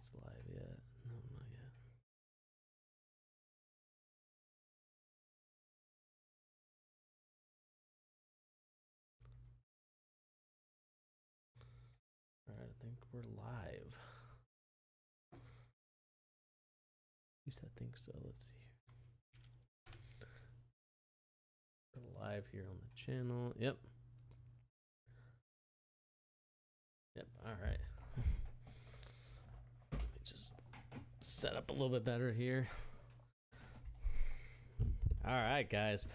it's live yet. No, not yet. All right, I think we're live. At least I think so. Let's see here. We're live here on the channel. Yep. All right. Let me just set up a little bit better here. All right, guys.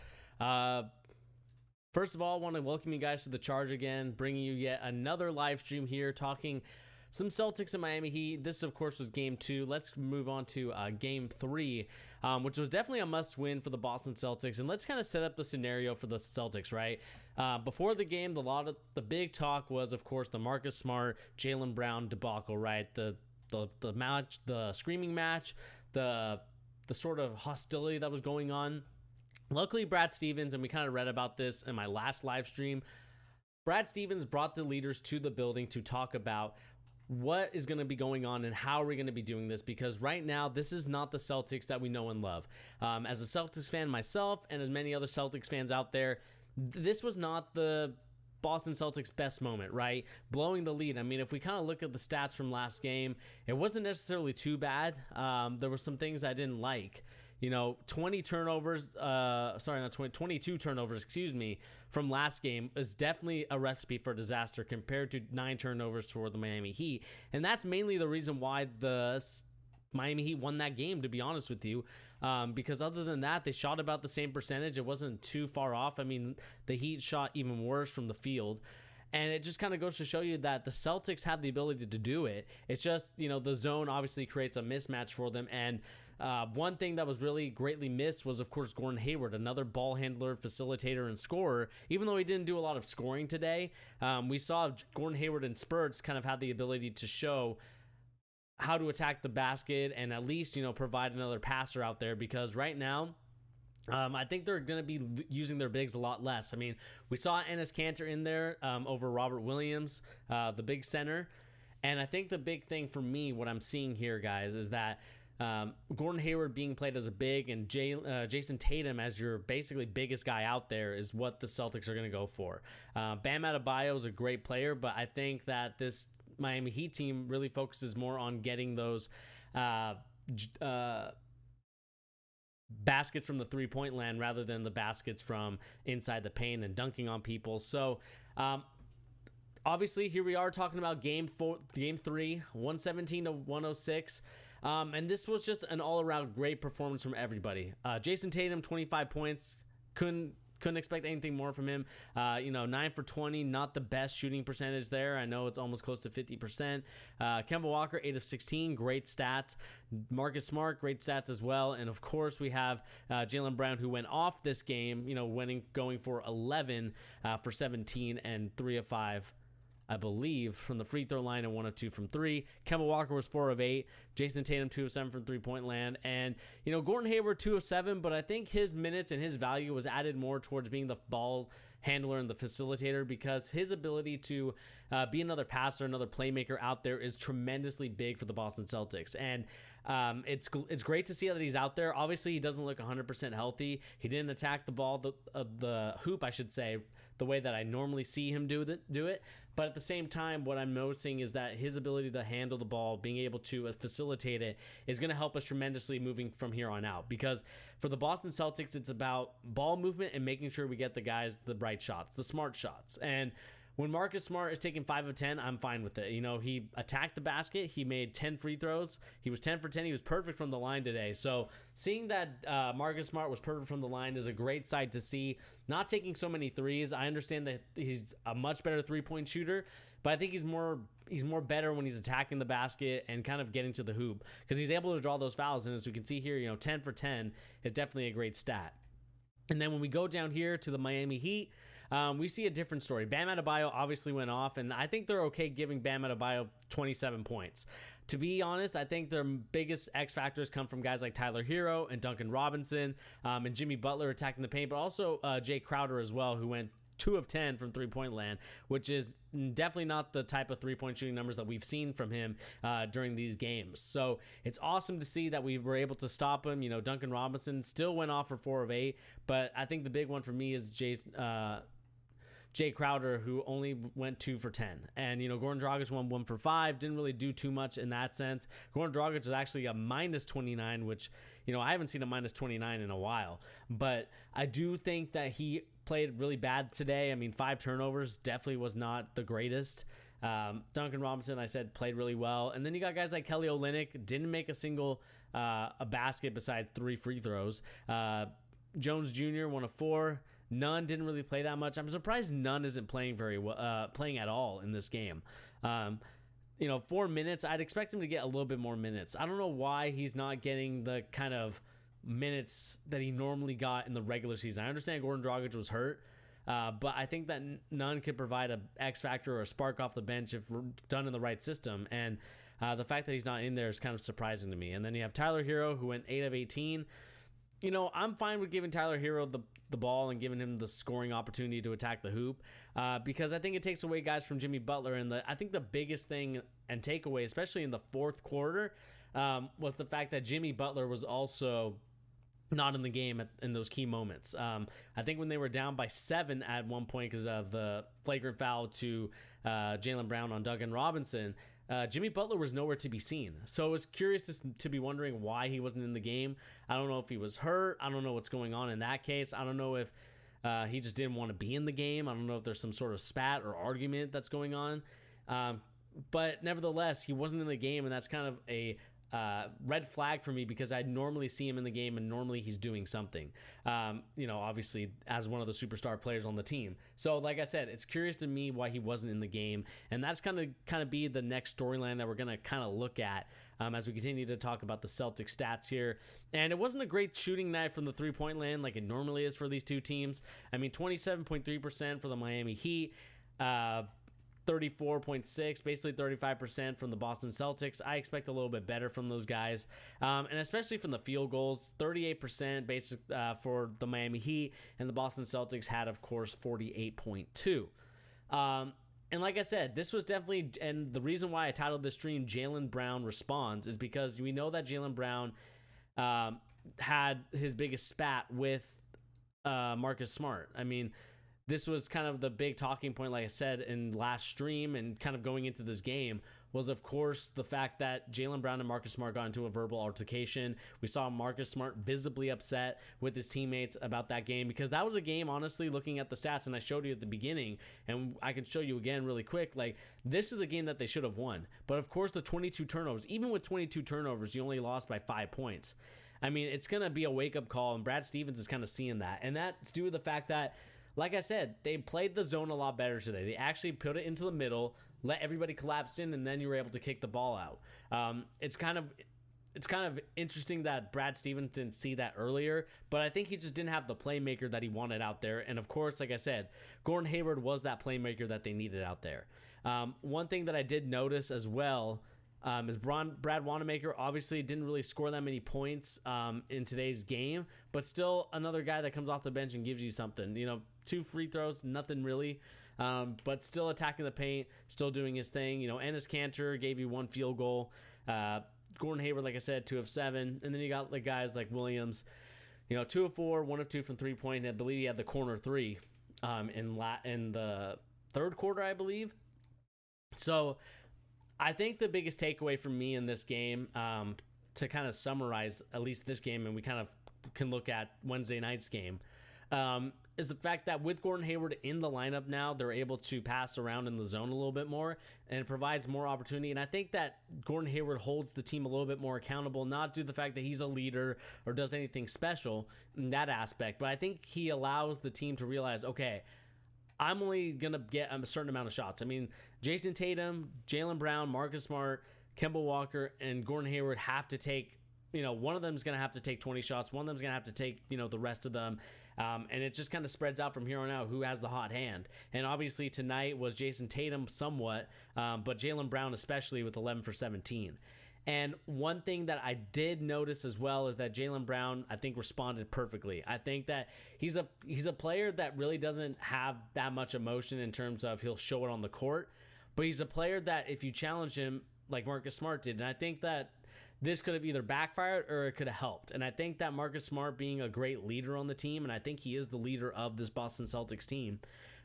First of all, I want to welcome you guys to the Charge again, bringing you yet another live stream here, talking some Celtics and Miami Heat. This, of course, was Game 2. Let's move on to Game 3, which was definitely a must-win for the Boston Celtics. And let's kind of set up the scenario for the Celtics, right? Before the game, the big talk was, of course, the Marcus Smart, Jaylen Brown debacle, right? The match, the screaming match, the sort of hostility that was going on. Luckily, Brad Stevens, and we kind of read about this in my last live stream, Brad Stevens brought the leaders to the building to talk about what is going to be going on and how are we going to be doing this, because right now this is not the Celtics that we know and love. As a Celtics fan myself, and as many other Celtics fans out there, this was not the Boston Celtics best moment, right? Blowing the lead. I mean, if we kind of look at the stats from last game, it wasn't necessarily too bad. There were some things I didn't like. 22 turnovers, excuse me, from last game is definitely a recipe for disaster compared to 9 turnovers for the Miami Heat. And that's mainly the reason why the Miami Heat won that game, to be honest with you, because other than that, they shot about the same percentage. It wasn't too far off. I mean, the Heat shot even worse from the field. And it just kind of goes to show you that the Celtics have the ability to do it. It's just, the zone obviously creates a mismatch for them. And one thing that was really greatly missed was, of course, Gordon Hayward, another ball handler, facilitator, and scorer. Even though he didn't do a lot of scoring today, we saw Gordon Hayward in spurts kind of had the ability to show how to attack the basket and at least, provide another passer out there, because right now, I think they're going to be using their bigs a lot less. I mean, we saw Enes Kanter in there over Robert Williams, the big center. And I think the big thing for me, what I'm seeing here, guys, is that Gordon Hayward being played as a big and Jason Tatum as your basically biggest guy out there is what the Celtics are going to go for. Bam Adebayo is a great player, but I think that this Miami Heat team really focuses more on getting those baskets from the three-point land rather than the baskets from inside the paint and dunking on people. So obviously here we are talking about game 3, 117-106. And this was just an all-around great performance from everybody. Jason Tatum, 25 points. Couldn't expect anything more from him. 9 for 20, not the best shooting percentage there. I know it's almost close to 50%. Kemba Walker, 8 of 16, great stats. Marcus Smart, great stats as well. And of course, we have Jaylen Brown, who went off this game, going for 11 for 17 and 3 of 5. I believe, from the free throw line and 1 of 2 from 3. Kemba Walker was 4 of 8. Jason Tatum, 2 of 7 from three-point land. And, Gordon Hayward, 2 of 7, but I think his minutes and his value was added more towards being the ball handler and the facilitator, because his ability to be another passer, another playmaker out there is tremendously big for the Boston Celtics. And it's great to see that he's out there. Obviously, he doesn't look 100% healthy. He didn't attack the ball, the hoop, I should say, the way that I normally see him do it. But at the same time, what I'm noticing is that his ability to handle the ball, being able to facilitate it, is going to help us tremendously moving from here on out. Because for the Boston Celtics, it's about ball movement and making sure we get the guys the bright shots, the smart shots. And when Marcus Smart is taking 5 of 10, I'm fine with it. He attacked the basket. He made 10 free throws. He was 10 for 10. He was perfect from the line today. So seeing that Marcus Smart was perfect from the line is a great sight to see. Not taking so many threes. I understand that he's a much better three-point shooter, but I think he's more better when he's attacking the basket and kind of getting to the hoop, because he's able to draw those fouls. And as we can see here, 10 for 10 is definitely a great stat. And then when we go down here to the Miami Heat, we see a different story. Bam Adebayo obviously went off, and I think they're okay giving Bam Adebayo 27 points. To be honest, I think their biggest X factors come from guys like Tyler Hero and Duncan Robinson, and Jimmy Butler attacking the paint, but also Jay Crowder as well, who went 2 of 10 from three-point land, which is definitely not the type of three-point shooting numbers that we've seen from him during these games. So it's awesome to see that we were able to stop him. Duncan Robinson still went off for 4 of 8, but I think the big one for me is Jay Crowder, who only went 2 for 10. And, Goran Dragic won 1 for 5. Didn't really do too much in that sense. Goran Dragic was actually a minus 29, which, I haven't seen a minus 29 in a while. But I do think that he played really bad today. 5 turnovers definitely was not the greatest. Duncan Robinson, I said, played really well. And then you got guys like Kelly Olynyk, didn't make a single a basket besides 3 free throws. Jones Jr., 1 of 4. Nunn didn't really play that much. I'm surprised Nunn isn't playing very well, playing at all in this game. 4 minutes. I'd expect him to get a little bit more minutes. I don't know why he's not getting the kind of minutes that he normally got in the regular season. I understand Goran Dragic was hurt, but I think that Nunn could provide a X factor or a spark off the bench if done in the right system. And the fact that he's not in there is kind of surprising to me. And then you have Tyler Hero, who went 8 of 18. I'm fine with giving Tyler Hero the ball and giving him the scoring opportunity to attack the hoop because I think it takes away guys from Jimmy Butler. And I think the biggest thing and takeaway, especially in the fourth quarter, was the fact that Jimmy Butler was also not in the game in those key moments. I think when they were down by 7 at one point because of the flagrant foul to Jaylen Brown on Duncan Robinson, Jimmy Butler was nowhere to be seen. So I was curious to be wondering why he wasn't in the game. I don't know if he was hurt. I don't know what's going on in that case. I don't know if he just didn't want to be in the game. I don't know if there's some sort of spat or argument that's going on. But nevertheless, he wasn't in the game, and that's kind of a red flag for me because I normally see him in the game and normally he's doing something, obviously as one of the superstar players on the team. So like I said, it's curious to me why he wasn't in the game. And that's kind of be the next storyline that we're going to kind of look at as we continue to talk about the Celtics stats here. And it wasn't a great shooting night from the 3-point land like it normally is for these two teams. 27.3% for the Miami Heat, 34.6, basically 35% from the Boston Celtics. I expect a little bit better from those guys, and especially from the field goals. 38% basic for the Miami Heat, and the Boston Celtics had, of course, 48.2. And like I said, this was definitely, and the reason why I titled this stream Jaylen Brown Responds is because we know that Jaylen Brown had his biggest spat with Marcus Smart. This was kind of the big talking point, like I said, in last stream and kind of going into this game was, of course, the fact that Jaylen Brown and Marcus Smart got into a verbal altercation. We saw Marcus Smart visibly upset with his teammates about that game because that was a game, honestly, looking at the stats, and I showed you at the beginning, and I can show you again really quick, this is a game that they should have won. But, of course, the 22 turnovers, even with 22 turnovers, you only lost by 5 points. It's going to be a wake-up call, and Brad Stevens is kind of seeing that. And that's due to the fact that, like I said, they played the zone a lot better today. They actually put it into the middle, let everybody collapse in, and then you were able to kick the ball out. It's kind of interesting that Brad Stevens didn't see that earlier, but I think he just didn't have the playmaker that he wanted out there. And of course, like I said, Gordon Hayward was that playmaker that they needed out there. One thing that I did notice as well is Brad Wanamaker obviously didn't really score that many points in today's game, but still another guy that comes off the bench and gives you something. 2 free throws, nothing really, but still attacking the paint, still doing his thing. Enes Kanter gave you 1 field goal. Gordon Hayward, like I said, 2 of 7. And then you got guys like Williams, 2 of 4, 1 of 2 from 3-point. I believe he had the corner 3 in the third quarter, I believe. So I think the biggest takeaway from me in this game, to kind of summarize at least this game, and we kind of can look at Wednesday night's game, is the fact that with Gordon Hayward in the lineup now, they're able to pass around in the zone a little bit more, and it provides more opportunity. And I think that Gordon Hayward holds the team a little bit more accountable, not due to the fact that he's a leader or does anything special in that aspect, but I think he allows the team to realize, okay, I'm only going to get a certain amount of shots. Jason Tatum, Jaylen Brown, Marcus Smart, Kemba Walker, and Gordon Hayward have to take, one of them is going to have to take 20 shots. One of them is going to have to take, the rest of them. And it just kind of spreads out from here on out who has the hot hand. And obviously tonight was Jason Tatum somewhat, but Jaylen Brown especially with 11 for 17. And one thing that I did notice as well is that Jaylen Brown, I think, responded perfectly. I think that he's a player that really doesn't have that much emotion in terms of he'll show it on the court, but he's a player that if you challenge him like Marcus Smart did, and I think that this could have either backfired or it could have helped. And I think that Marcus Smart being a great leader on the team, and I think he is the leader of this Boston Celtics team,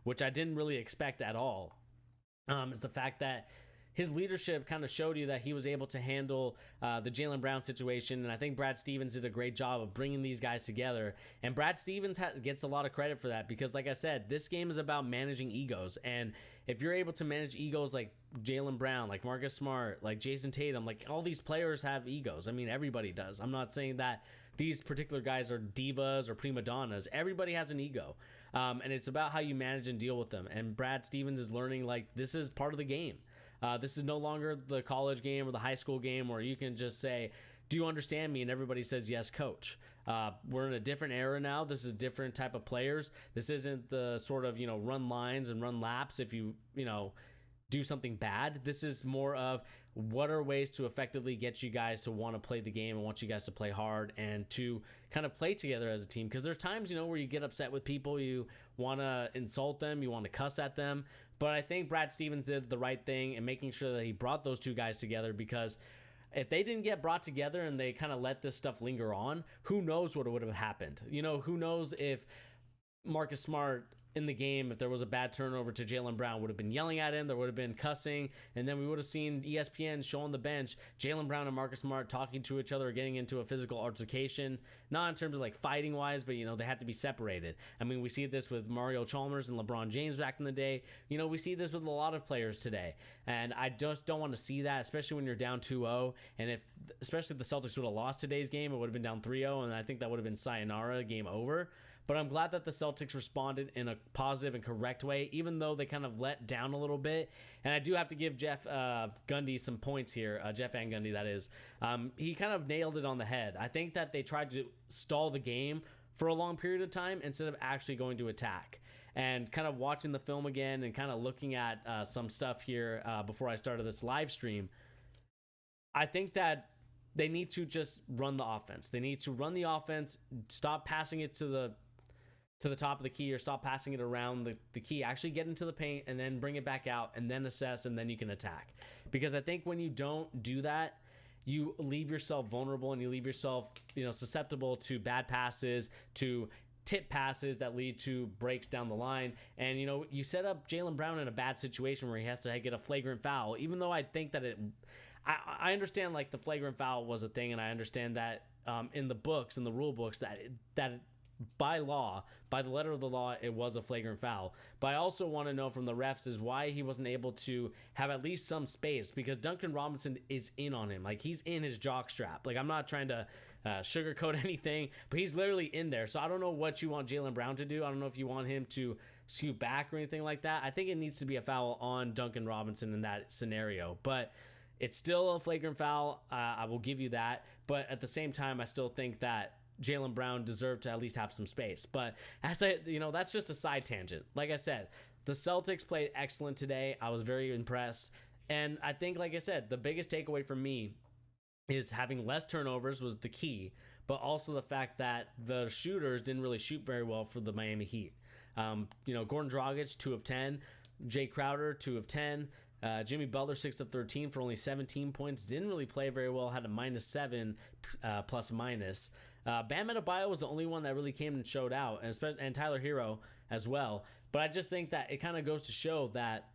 which I didn't really expect at all, is the fact that his leadership kind of showed you that he was able to handle the Jaylen Brown situation. And I think Brad Stevens did a great job of bringing these guys together. And Brad Stevens gets a lot of credit for that because, like I said, this game is about managing egos. And if you're able to manage egos like Jaylen Brown, like Marcus Smart, like Jason Tatum, like all these players have egos. I mean, everybody does. I'm not saying that these particular guys are divas or prima donnas. Everybody has an ego. And it's about how you manage and deal with them. And Brad Stevens is learning, like, this is part of the game. This is no longer the college game or the high school game where you can just say, do you understand me? And everybody says, yes, coach. We're in a different era now. This is a different type of players. This isn't the sort of, run lines and run laps if you do something bad. This is more of what are ways to effectively get you guys to want to play the game and want you guys to play hard and to kind of play together as a team. Because there's times, where you get upset with people, you want to insult them, you want to cuss at them. But I think Brad Stevens did the right thing in making sure that he brought those two guys together, because if they didn't get brought together and they kind of let this stuff linger on, who knows what would have happened? Who knows if Marcus Smart in the game, if there was a bad turnover to Jaylen Brown, would have been yelling at him, there would have been cussing, and then we would have seen ESPN show on the bench Jaylen Brown and Marcus Smart talking to each other, getting into a physical altercation, not in terms of like fighting wise, but they had to be separated. I mean, we see this with Mario Chalmers and LeBron James back in the day. We see this with a lot of players today, and I just don't want to see that, especially when you're down 2-0, and especially if the Celtics would have lost today's game, it would have been down 3-0, and I think that would have been sayonara, game over. But I'm glad that the Celtics responded in a positive and correct way, even though they kind of let down a little bit. And I do have to give Jeff Gundy some points here. Jeff Van Gundy, that is. He kind of nailed it on the head. I think that they tried to stall the game for a long period of time instead of actually going to attack. And kind of watching the film again and kind of looking at some stuff here before I started this live stream, I think that they need to just run the offense. They need to run the offense, stop passing it to the top of the key, or stop passing it around the key, actually get into the paint and then bring it back out and then assess, and then you can attack. Because I think when you don't do that, you leave yourself vulnerable and you leave yourself, susceptible to bad passes, to tip passes that lead to breaks down the line. And, you set up Jaylen Brown in a bad situation where he has to get a flagrant foul, even though I think that I understand like the flagrant foul was a thing. And I understand that in the books, in the rule books, that by law, by the letter of the law, it was a flagrant foul. But I also want to know from the refs is why he wasn't able to have at least some space, because Duncan Robinson is in on him. Like, he's in his jock strap. Like, I'm not trying to sugarcoat anything, but he's literally in there. So I don't know what you want Jaylen Brown to do. I don't know if you want him to scoot back or anything like that. I think it needs to be a foul on Duncan Robinson in that scenario. But it's still a flagrant foul. I will give you that. But at the same time, I still think that Jaylen Brown deserved to at least have some space. But that's just a side tangent. Like I said, the Celtics played excellent today. I was very impressed. And I think, like I said, the biggest takeaway for me is having less turnovers was the key, but also the fact that the shooters didn't really shoot very well for the Miami Heat. Goran Dragic, 2 of 10. Jay Crowder, 2 of 10. Jimmy Butler, 6 of 13 for only 17 points. Didn't really play very well. Had a -7 plus minus. Bam Adebayo was the only one that really came and showed out, and Tyler Hero as well. But I just think that it kind of goes to show that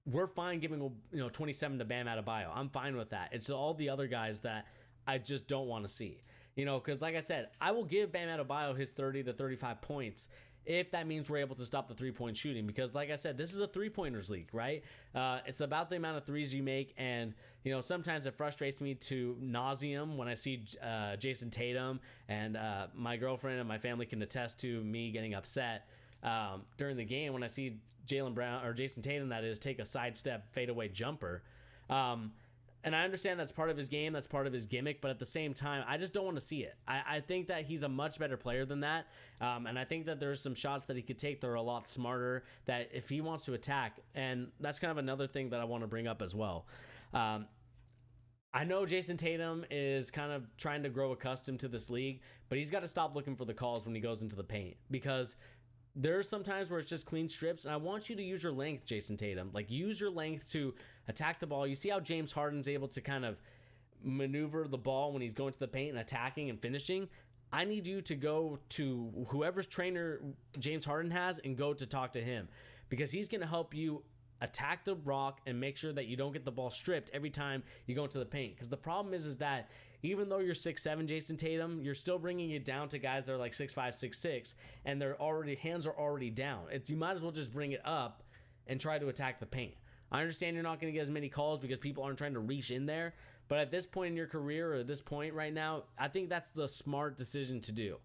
we're fine giving 27 to Bam Adebayo. I'm fine with that. It's all the other guys that I just don't want to see. Because like I said, I will give Bam Adebayo his 30 to 35 points if that means we're able to stop the three-point shooting. Because like I said, this is a three-pointers league, right? It's about the amount of threes you make, and sometimes it frustrates me to nauseum when I see Jason Tatum, and my girlfriend and my family can attest to me getting upset during the game when I see Jaylen Brown, or Jason Tatum that is, take a sidestep fadeaway jumper. And I understand that's part of his game, that's part of his gimmick, but at the same time, I just don't want to see it. I think that he's a much better player than that, and I think that there's some shots that he could take that are a lot smarter, that if he wants to attack, and that's kind of another thing that I want to bring up as well. I know Jason Tatum is kind of trying to grow accustomed to this league, but he's got to stop looking for the calls when he goes into the paint, because there's some times where it's just clean strips, and I want you to use your length, Jason Tatum. Like, use your length to attack the ball. You see how James Harden's able to kind of maneuver the ball when he's going to the paint and attacking and finishing? I need you to go to whoever's trainer James Harden has and go to talk to him, because he's going to help you attack the rock and make sure that you don't get the ball stripped every time you go into the paint. Because the problem is that even though you're 6'7", Jason Tatum, you're still bringing it down to guys that are like 6'5", 6'6", and they're already, hands are already down. You might as well just bring it up and try to attack the paint. I understand you're not going to get as many calls because people aren't trying to reach in there, but at this point in your career, or at this point right now, I think that's the smart decision to do.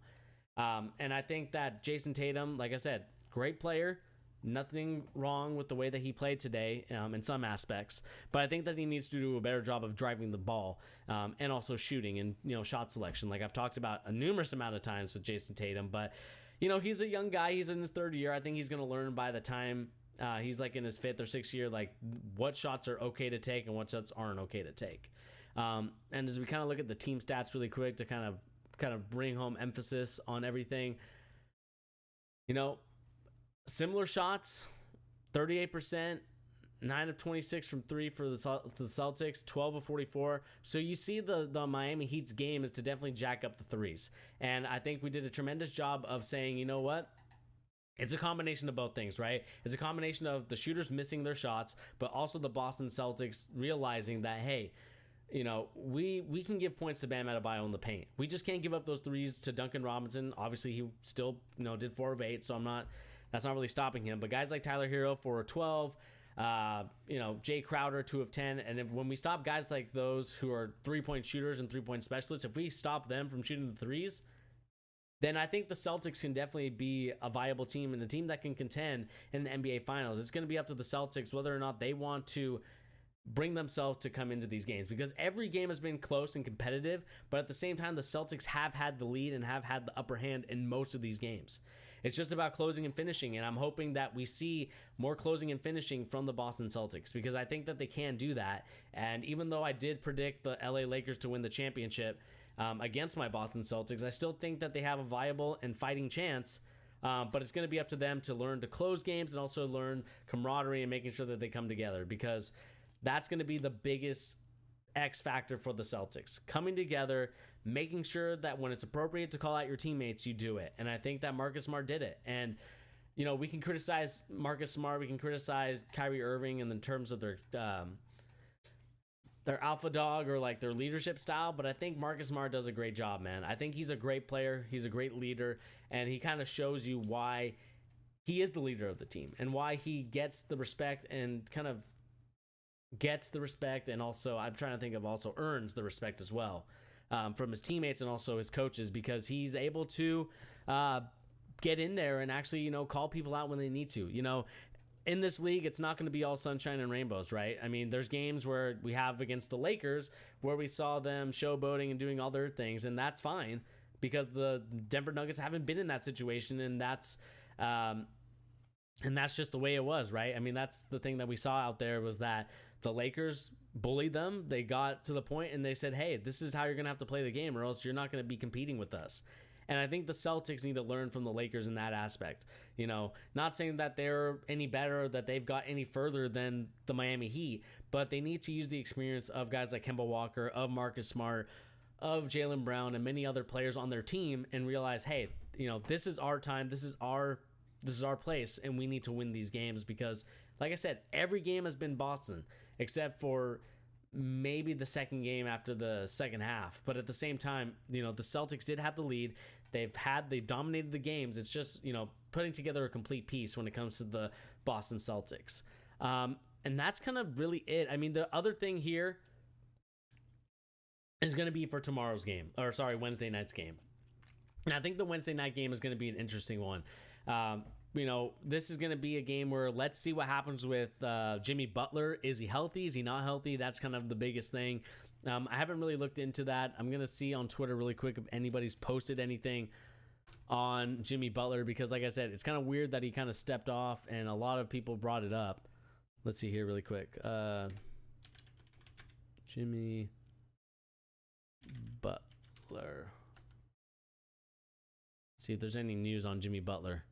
And I think that Jason Tatum, like I said, great player. Nothing wrong with the way that he played today in some aspects, but I think that he needs to do a better job of driving the ball and also shooting and, shot selection, like I've talked about a numerous amount of times with Jason Tatum. But he's a young guy, he's in his third year. I think he's going to learn by the time he's like in his fifth or sixth year, like what shots are okay to take and what shots aren't okay to take. And as we kind of look at the team stats really quick to kind of bring home emphasis on everything, similar shots, 38%, 9 of 26 from 3 for the Celtics, 12 of 44. So you see the Miami Heat's game is to definitely jack up the threes. And I think we did a tremendous job of saying, you know what? It's a combination of both things, right? It's a combination of the shooters missing their shots, but also the Boston Celtics realizing that, hey, we can give points to Bam Adebayo in the paint. We just can't give up those threes to Duncan Robinson. Obviously, he still, did 4 of 8, so that's not really stopping him. But guys like Tyler Hero, 4 of 12, Jay Crowder, 2 of 10. And when we stop guys like those who are 3-point shooters and 3-point specialists, if we stop them from shooting the threes, then I think the Celtics can definitely be a viable team and a team that can contend in the NBA Finals. It's going to be up to the Celtics whether or not they want to bring themselves to come into these games, because every game has been close and competitive, but at the same time, the Celtics have had the lead and have had the upper hand in most of these games. It's just about closing and finishing, and I'm hoping that we see more closing and finishing from the Boston Celtics, because I think that they can do that. And even though I did predict the LA Lakers to win the championship against my Boston Celtics, I still think that they have a viable and fighting chance, but it's going to be up to them to learn to close games and also learn camaraderie and making sure that they come together, because that's going to be the biggest X factor for the Celtics. Coming together, making sure that when it's appropriate to call out your teammates, you do it. And I think that Marcus Smart did it. And, we can criticize Marcus Smart. We can criticize Kyrie Irving in terms of their alpha dog or like their leadership style. But I think Marcus Smart does a great job, man. I think he's a great player. He's a great leader. And he kind of shows you why he is the leader of the team and why he gets the respect and kind of gets the respect, and also I'm trying to think of also earns the respect as well from his teammates and also his coaches, because he's able to get in there and actually call people out when they need to. In this league, it's not going to be all sunshine and rainbows, right? I mean, there's games where we have against the Lakers where we saw them showboating and doing all their things, and that's fine because the Denver Nuggets haven't been in that situation, and that's just the way it was, right? I mean, that's the thing that we saw out there, was that the Lakers bullied them. They got to the point and they said, hey, this is how you're going to have to play the game or else you're not going to be competing with us. And I think the Celtics need to learn from the Lakers in that aspect. Not saying that they're any better, that they've got any further than the Miami Heat, but they need to use the experience of guys like Kemba Walker, of Marcus Smart, of Jaylen Brown, and many other players on their team, and realize, hey, this is our time. This is our place, and we need to win these games, because, like I said, every game has been Boston, except for maybe the second game after the second half. But at the same time, the Celtics did have the lead. They've dominated the games. It's just, putting together a complete piece when it comes to the Boston Celtics. And that's kind of really it. I mean, the other thing here is going to be for Wednesday night's game. And I think the Wednesday night game is going to be an interesting one. This is going to be a game where let's see what happens with Jimmy Butler. Is he healthy? Is he not healthy? That's kind of the biggest thing. I haven't really looked into that. I'm going to see on Twitter really quick if anybody's posted anything on Jimmy Butler, because like I said, it's kind of weird that he kind of stepped off and a lot of people brought it up. Let's see here really quick. Jimmy Butler. See if there's any news on Jimmy Butler.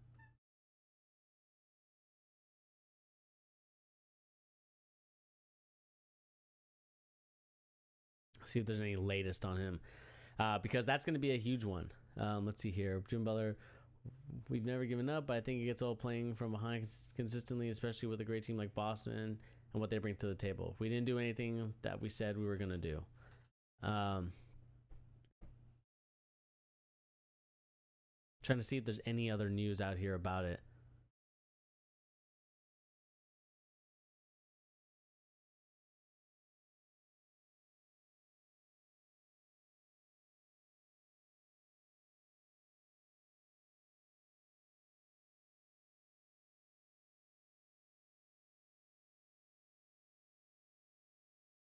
See if there's any latest on him, because that's going to be a huge one. Let's see here. Jimmy Butler, we've never given up, but I think he gets all playing from behind consistently, especially with a great team like Boston and what they bring to the table. We didn't do anything that we said we were going to do. Trying to see if there's any other news out here about it.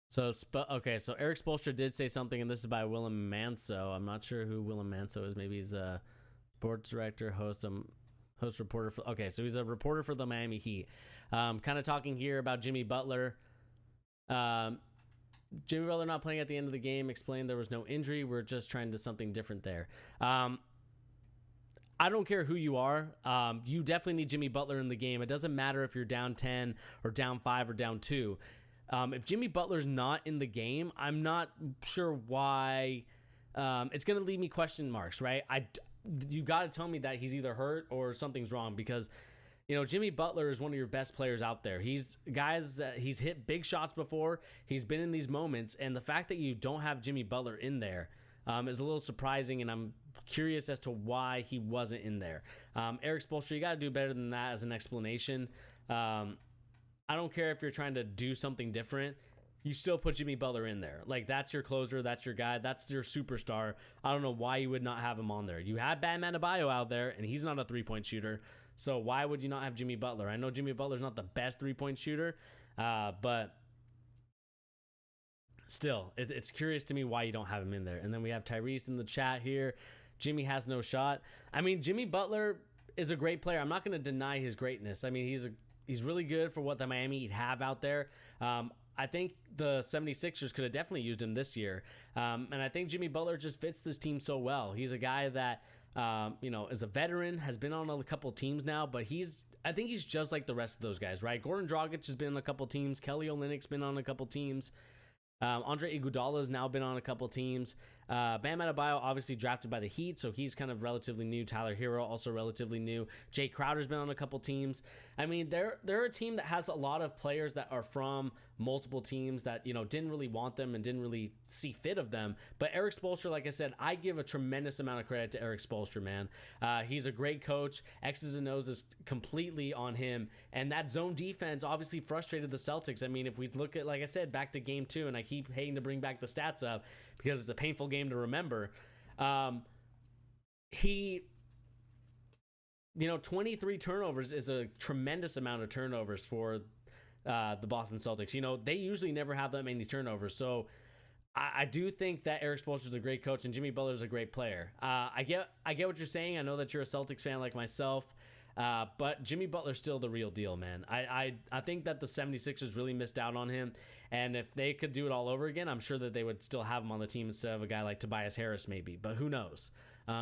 So Eric Spoelstra did say something, and this is by Willem Manso. I'm not sure who Willem Manso is. Maybe he's a sports director, host reporter. So he's a reporter for the Miami Heat. Kind of talking here about Jimmy Butler. Jimmy Butler not playing at the end of the game. Explained there was no injury. We're just trying to do something different there. I don't care who you are. You definitely need Jimmy Butler in the game. It doesn't matter if you're down 10 or down 5 or down 2. If Jimmy Butler's not in the game, I'm not sure why. It's going to leave me question marks, right? You got to tell me that he's either hurt or something's wrong, because, Jimmy Butler is one of your best players out there. He's hit big shots before. He's been in these moments, and the fact that you don't have Jimmy Butler in there is a little surprising, and I'm curious as to why he wasn't in there. Eric Spoelstra, you got to do better than that as an explanation. I don't care if you're trying to do something different. You still put Jimmy Butler in there. Like, that's your closer. That's your guy. That's your superstar. I don't know why you would not have him on there. You had Bam Adebayo out there, and he's not a three-point shooter. So why would you not have Jimmy Butler? I know Jimmy Butler's not the best three-point shooter, but still, it's curious to me why you don't have him in there. And then we have Tyrese in the chat here. Jimmy has no shot. I mean, Jimmy Butler is a great player. I'm not going to deny his greatness. I mean, he's really good for what the Miami Heat have out there. I think the 76ers could have definitely used him this year. And I think Jimmy Butler just fits this team so well. He's a guy that, is a veteran, has been on a couple teams now, but I think he's just like the rest of those guys, right? Goran Dragic has been on a couple teams. Kelly Olynyk's been on a couple teams. Andre Iguodala has now been on a couple teams. Bam Adebayo obviously drafted by the Heat, so he's kind of relatively new. Tyler Hero also relatively new. Jay Crowder's been on a couple teams. I mean, they're a team that has a lot of players that are from multiple teams that didn't really want them and didn't really see fit of them. But Eric Spoelstra, like I said, I give a tremendous amount of credit to Eric Spoelstra, man. He's a great coach. X's and O's is completely on him, and that zone defense obviously frustrated the Celtics. I mean, if we look at, like I said, back to game 2, and I keep hating to bring back the stats up because it's a painful game to remember. 23 turnovers is a tremendous amount of turnovers for the Boston Celtics. They usually never have that many turnovers. So I do think that Eric Spoelstra is a great coach and Jimmy Butler is a great player. I get what you're saying. I know that you're a Celtics fan like myself. But Jimmy Butler's still the real deal, man. I think that the 76ers really missed out on him. And if they could do it all over again, I'm sure that they would still have him on the team instead of a guy like Tobias Harris maybe. But who knows?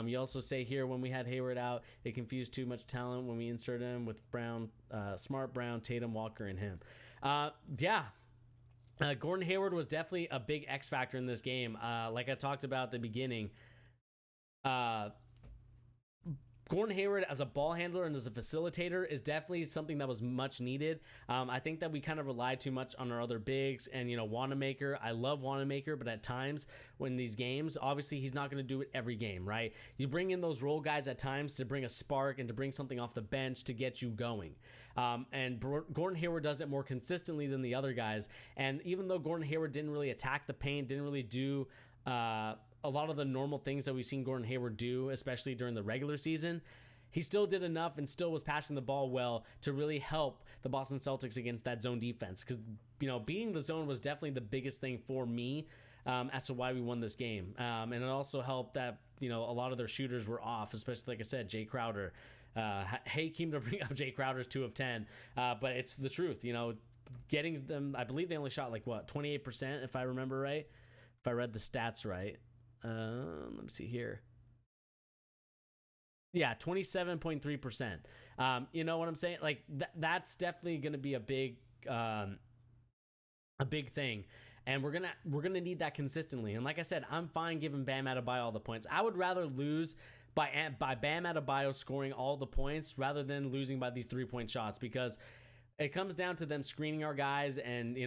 You also say here, when we had Hayward out, it confused too much talent when we inserted him with Brown, Smart, Brown, Tatum, Walker, and him. Gordon Hayward was definitely a big X factor in this game. Like I talked about at the beginning, Gordon Hayward as a ball handler and as a facilitator is definitely something that was much needed. I think that we kind of relied too much on our other bigs and, Wanamaker. I love Wanamaker, but at times when these games, obviously he's not going to do it every game, right? You bring in those role guys at times to bring a spark and to bring something off the bench to get you going. And Gordon Hayward does it more consistently than the other guys. And even though Gordon Hayward didn't really attack the paint, didn't really do a lot of the normal things that we've seen Gordon Hayward do, especially during the regular season, he still did enough and still was passing the ball well to really help the Boston Celtics against that zone defense. Because, beating the zone was definitely the biggest thing for me as to why we won this game. And it also helped that, a lot of their shooters were off, especially, like I said, Jay Crowder. Hate came to bring up Jay Crowder's 2 of 10, but it's the truth, getting them, I believe they only shot 28%, if I remember right, if I read the stats right. Let me see here. Yeah, 27.3%. You know what I'm saying? Like that's definitely going to be a big thing. And we're gonna need that consistently. And like I said, I'm fine giving Bam Adebayo all the points. I would rather lose by Bam Adebayo scoring all the points rather than losing by these 3-point shots, because it comes down to them screening our guys, and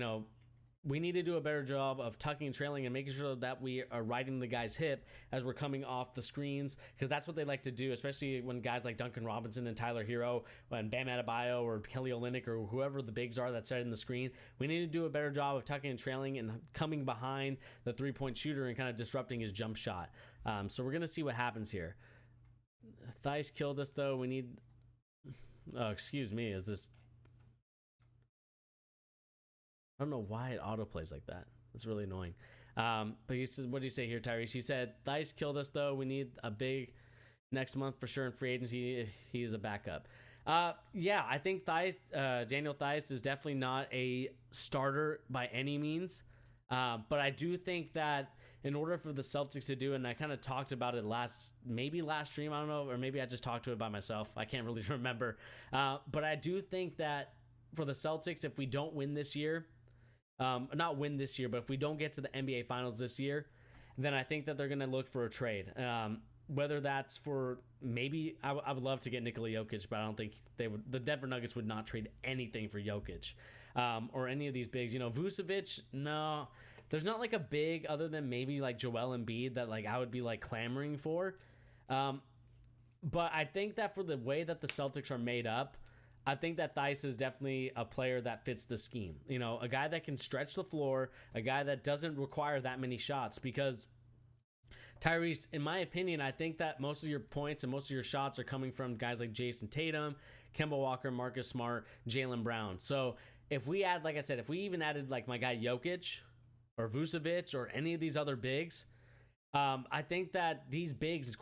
we need to do a better job of tucking and trailing and making sure that we are riding the guy's hip as we're coming off the screens, because that's what they like to do, especially when guys like Duncan Robinson and Tyler Hero and Bam Adebayo or Kelly Olynyk or whoever the bigs are that setting the screen. We need to do a better job of tucking and trailing and coming behind the 3-point shooter and kind of disrupting his jump shot. So we're going to see what happens here. Theis killed us, though. We need... Oh, excuse me. Is this... I don't know why it autoplays like that. It's really annoying. But he said, what did you say here, Tyrese? He said, Theis killed us, though. We need a big next month for sure in free agency. He's a backup. Yeah, I think Daniel Theis is definitely not a starter by any means. But I do think that in order for the Celtics to do it, and I kind of talked about it last stream, I don't know, or maybe I just talked to it by myself. I can't really remember. But I do think that for the Celtics, if we don't win this year, not win this year, but if we don't get to the NBA Finals this year, then I think that they're going to look for a trade. Whether that's for maybe I would love to get Nikola Jokic, but I don't think they would. The Denver Nuggets would not trade anything for Jokic or any of these bigs. Vucevic, no, there's not like a big other than maybe like Joel Embiid that like I would be like clamoring for. But I think that for the way that the Celtics are made up, I think that Theis is definitely a player that fits the scheme. A guy that can stretch the floor, a guy that doesn't require that many shots, because Tyrese, in my opinion, I think that most of your points and most of your shots are coming from guys like Jason Tatum, Kemba Walker, Marcus Smart, Jaylen Brown. So if we add, like I said, if we even added like my guy Jokic or Vucevic or any of these other bigs, I think that these bigs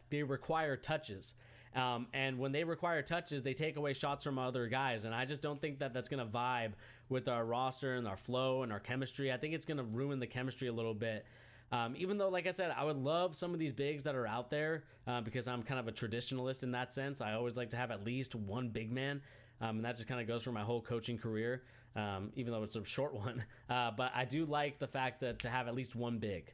they require touches. And when they require touches, they take away shots from other guys. And I just don't think that that's going to vibe with our roster and our flow and our chemistry. I think it's going to ruin the chemistry a little bit. Even though, like I said, I would love some of these bigs that are out there because I'm kind of a traditionalist in that sense. I always like to have at least one big man. And that just kind of goes for my whole coaching career, even though it's a short one. But I do like the fact that to have at least one big.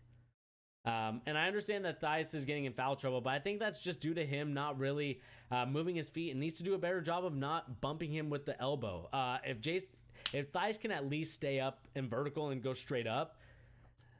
And I understand that Theis is getting in foul trouble, but I think that's just due to him not really moving his feet and needs to do a better job of not bumping him with the elbow. If Theis can at least stay up and vertical and go straight up,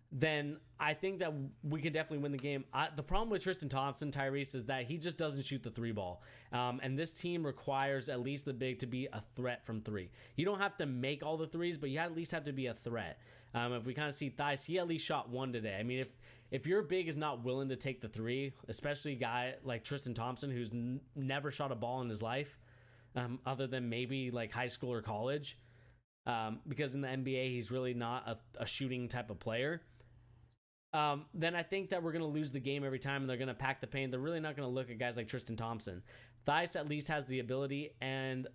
then I think that we can definitely win the game. The problem with Tristan Thompson, Tyrese, is that he just doesn't shoot the 3-ball. And this team requires at least the big to be a threat from 3. You don't have to make all the threes, but you at least have to be a threat. If we kind of see Theis, he at least shot 1 today. I mean, if your big is not willing to take the 3, especially a guy like Tristan Thompson, who's never shot a ball in his life, other than maybe like high school or college, because in the NBA, he's really not a shooting type of player, then I think that we're going to lose the game every time, and they're going to pack the paint. They're really not going to look at guys like Tristan Thompson. Theis at least has the ability and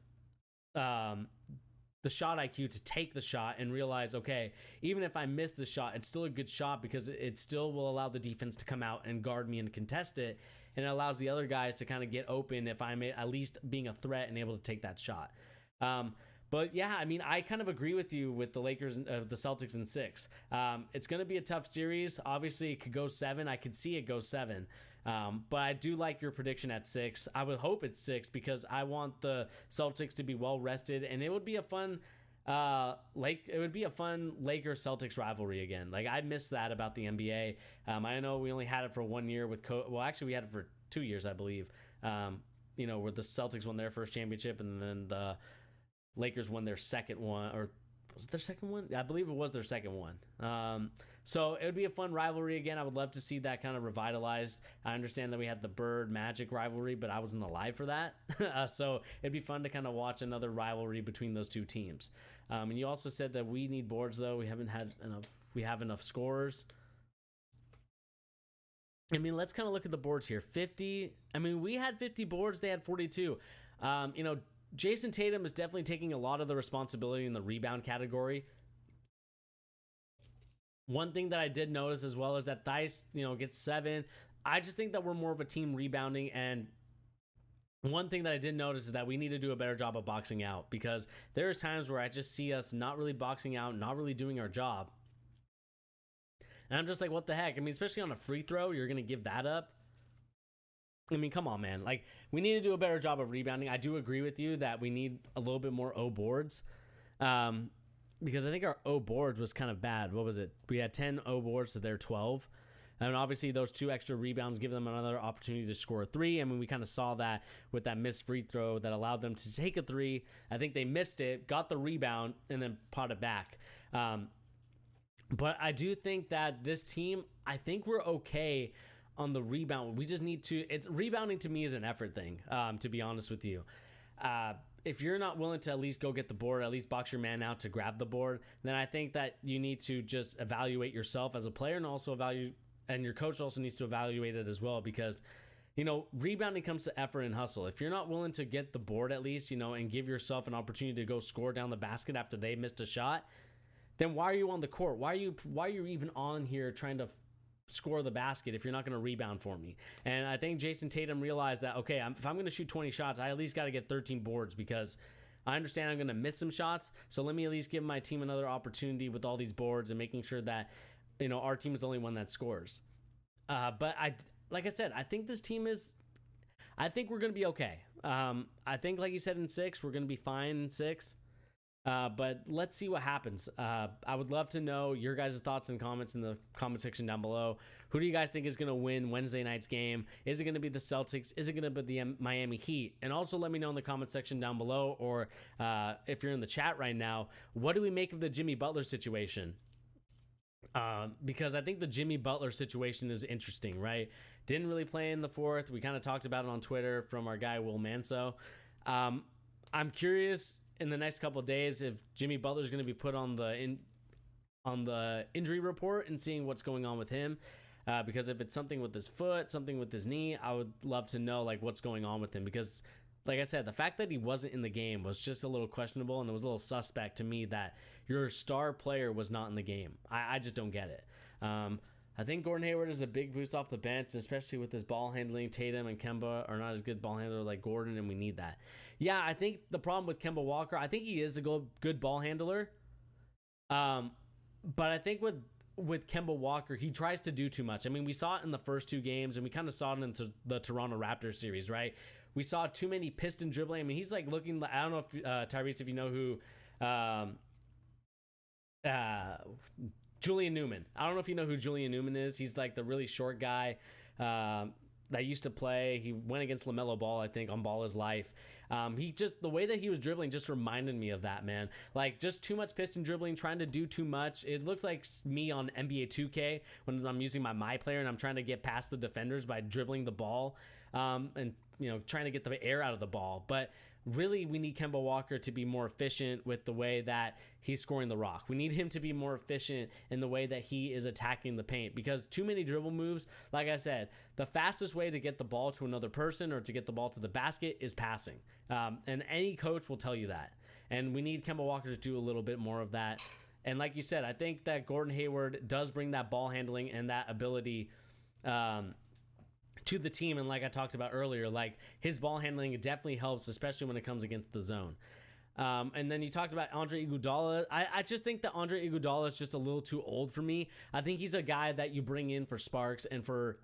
the shot IQ to take the shot and realize, okay, even if I miss the shot, it's still a good shot because it still will allow the defense to come out and guard me and contest it. And it allows the other guys to kind of get open if I'm at least being a threat and able to take that shot. But yeah, I mean, I kind of agree with you with the Lakers, the Celtics in 6. It's going to be a tough series. Obviously, it could go 7. I could see it go 7. But I do like your prediction at 6. I would hope it's 6 because I want the Celtics to be well rested, and it would be a fun Lakers Celtics rivalry again. Like, I miss that about the NBA. I know we only had it for 1 year with actually we had it for 2 years, I believe. Where the Celtics won their first championship and then the Lakers won their second one, or was it their second one? I believe it was their second one. So it would be a fun rivalry again. I would love to see that kind of revitalized. I understand that we had the Bird Magic rivalry, but I wasn't alive for that. So it'd be fun to kind of watch another rivalry between those two teams. And you also said that we need boards, though. We have enough scorers. I mean, let's kind of look at the boards here. 50. I mean, we had 50 boards. They had 42. Jason Tatum is definitely taking a lot of the responsibility in the rebound category. One thing that I did notice as well is that Theis, gets 7. I just think that we're more of a team rebounding. And one thing that I did notice is that we need to do a better job of boxing out, because there's times where I just see us not really boxing out, not really doing our job. And I'm just like, what the heck? I mean, especially on a free throw, you're going to give that up. I mean, come on, man. Like, we need to do a better job of rebounding. I do agree with you that we need a little bit more O boards. Because I think our O boards was kind of bad. What was it? We had 10 O boards, so they're 12. And obviously those 2 extra rebounds give them another opportunity to score a 3. I mean, we kind of saw that with that missed free throw that allowed them to take a 3. I think they missed it, got the rebound, and then potted back. But I do think that this team, I think we're okay on the rebound. We just need to, rebounding to me is an effort thing, to be honest with you. If you're not willing to at least go get the board, at least box your man out to grab the board, then I think that you need to just evaluate yourself as a player, and also and your coach also needs to evaluate it as well, because, rebounding comes to effort and hustle. If you're not willing to get the board at least, and give yourself an opportunity to go score down the basket after they missed a shot, then why are you on the court? Why are you even on here trying to score the basket if you're not going to rebound for me? And I think Jason Tatum realized that, okay, if I'm going to shoot 20 shots, I at least got to get 13 boards, because I understand I'm going to miss some shots. So let me at least give my team another opportunity with all these boards and making sure that, our team is the only one that scores. But like I said, I think this team I think we're going to be okay. I think, like you said, in 6, we're going to be fine in 6. But let's see what happens. I would love to know your guys' thoughts and comments in the comment section down below. Who do you guys think is going to win Wednesday night's game? Is it going to be the Celtics? Is it going to be the Miami Heat? And also let me know in the comment section down below, or if you're in the chat right now, what do we make of the Jimmy Butler situation? Because I think the Jimmy Butler situation is interesting, right? Didn't really play in the 4th. We kind of talked about it on Twitter from our guy Will Manso. I'm curious in the next couple of days if Jimmy Butler is going to be put on the injury report and seeing what's going on with him. Because if it's something with his foot, something with his knee, I would love to know what's going on with him. Because, like I said, the fact that he wasn't in the game was just a little questionable, and it was a little suspect to me that your star player was not in the game. I just don't get it. I think Gordon Hayward is a big boost off the bench, especially with his ball handling. Tatum and Kemba are not as good ball handler like Gordon, and we need that. Yeah, I think the problem with Kemba Walker, I think he is a good ball handler. But I think with Kemba Walker, he tries to do too much. I mean, we saw it in the first 2 games, and we kind of saw it in the Toronto Raptors series, right? We saw too many piston dribbling. I mean, he's looking, I don't know if, Tyrese, if you know who, Julian Newman. I don't know if you know who Julian Newman is. He's the really short guy that used to play. He went against LaMelo Ball, I think, on Ball Is Life. The way that he was dribbling just reminded me of that, man. Just too much piston dribbling, trying to do too much. It looked like me on NBA 2K when I'm using my player and I'm trying to get past the defenders by dribbling the ball and trying to get the air out of the ball. But really, we need Kemba Walker to be more efficient with the way that he's scoring the rock. We need him to be more efficient in the way that he is attacking the paint, because too many dribble moves, like I said, the fastest way to get the ball to another person or to get the ball to the basket is passing. And any coach will tell you that. And we need Kemba Walker to do a little bit more of that. And like you said, I think that Gordon Hayward does bring that ball handling and that ability to the team. And like I talked about earlier, his ball handling definitely helps, especially when it comes against the zone. And then you talked about Andre Iguodala. I just think that Andre Iguodala is just a little too old for me. I think he's a guy that you bring in for sparks and for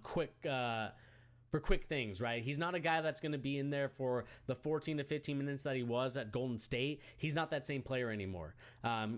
quick things, right? He's not a guy that's going to be in there for the 14 to 15 minutes that he was at Golden State. He's not that same player anymore.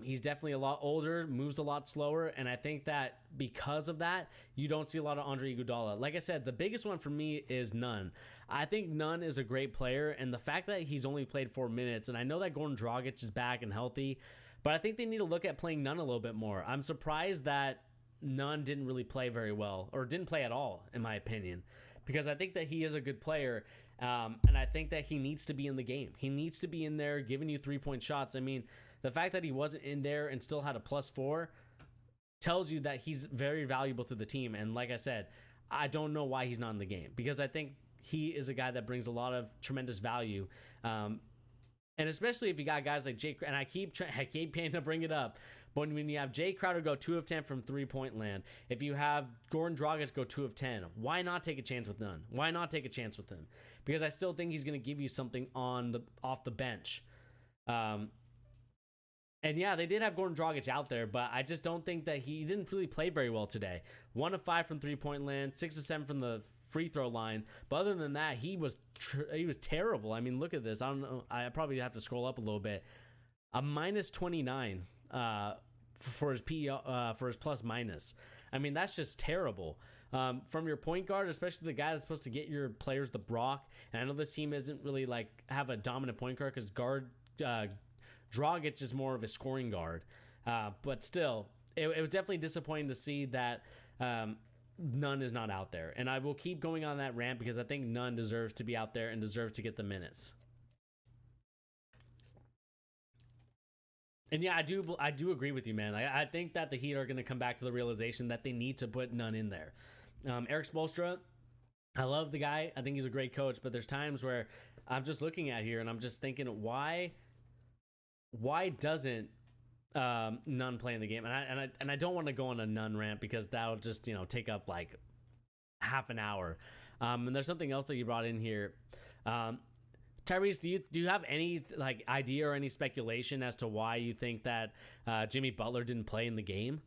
He's definitely a lot older, moves a lot slower, and I think that because of that, you don't see a lot of Andre Iguodala. Like I said, the biggest one for me is Nunn. I think Nunn is a great player, and the fact that he's only played 4 minutes, and I know that Goran Dragic is back and healthy, but I think they need to look at playing Nunn a little bit more. I'm surprised that Nunn didn't really play very well, or didn't play at all, in my opinion, because I think that he is a good player, and I think that he needs to be in the game. He needs to be in there giving you 3-point shots. I mean, the fact that he wasn't in there and still had a +4 tells you that he's very valuable to the team. And like I said, I don't know why he's not in the game, because I think he is a guy that brings a lot of tremendous value. And especially if you got guys like Jake, and I keep paying to bring it up, But when you have Jay Crowder go 2 of 10 from 3-point land, if you have Goran Dragic go 2 of 10, why not take a chance with Nunn? Why not take a chance with him? Because I still think he's going to give you something off the bench. And yeah, they did have Goran Dragic out there, but I just don't think that he didn't really play very well today. 1 of 5 from 3-point land, 6 of 7 from the free throw line. But other than that, he was terrible. I mean, look at this. I don't know. I probably have to scroll up a little bit. A minus 29 for his for his plus minus. I mean, that's just terrible. From your point guard, especially the guy that's supposed to get your players the Brock. And I know this team isn't really have a dominant point guard because Dragic is more of a scoring guard. But still, it was definitely disappointing to see that Nunn is not out there. And I will keep going on that rant because I think Nunn deserves to be out there and deserves to get the minutes. And yeah, I do agree with you, man. I think that the Heat are going to come back to the realization that they need to put Nunn in there. Erik Spoelstra, I love the guy. I think he's a great coach, but there's times where I'm just looking at here and I'm just thinking, why doesn't Nunn play in the game? And I don't want to go on a Nunn rant because that'll just take up like half an hour. And there's something else that you brought in here. Tyrese, do you have any idea or any speculation as to why you think that Jimmy Butler didn't play in the game?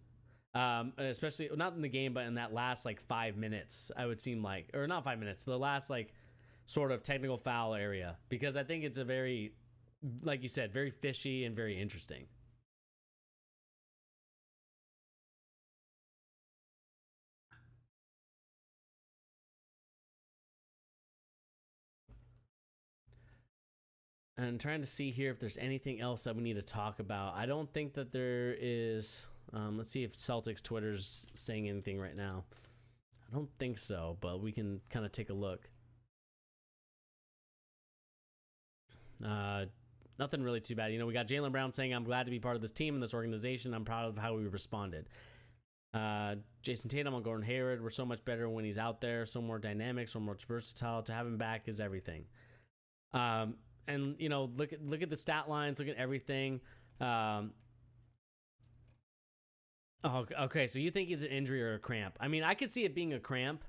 Especially not in the game, but in that last 5 minutes, I would seem like, or not 5 minutes, the last sort of technical foul area, because I think it's a very, like you said, very fishy and very interesting. And I'm trying to see here if there's anything else that we need to talk about. I don't think that there is. Let's see if Celtics Twitter's saying anything right now. I don't think so, but we can kind of take a look. Nothing really too bad. We got Jaylen Brown saying, "I'm glad to be part of this team and this organization. I'm proud of how we responded." Jason Tatum on Gordon Hayward. We're so much better when he's out there. So more dynamic, so more versatile. To have him back is everything. And look at the stat lines, look at everything. Okay, so you think it's an injury or a cramp? I mean, I could see it being a cramp,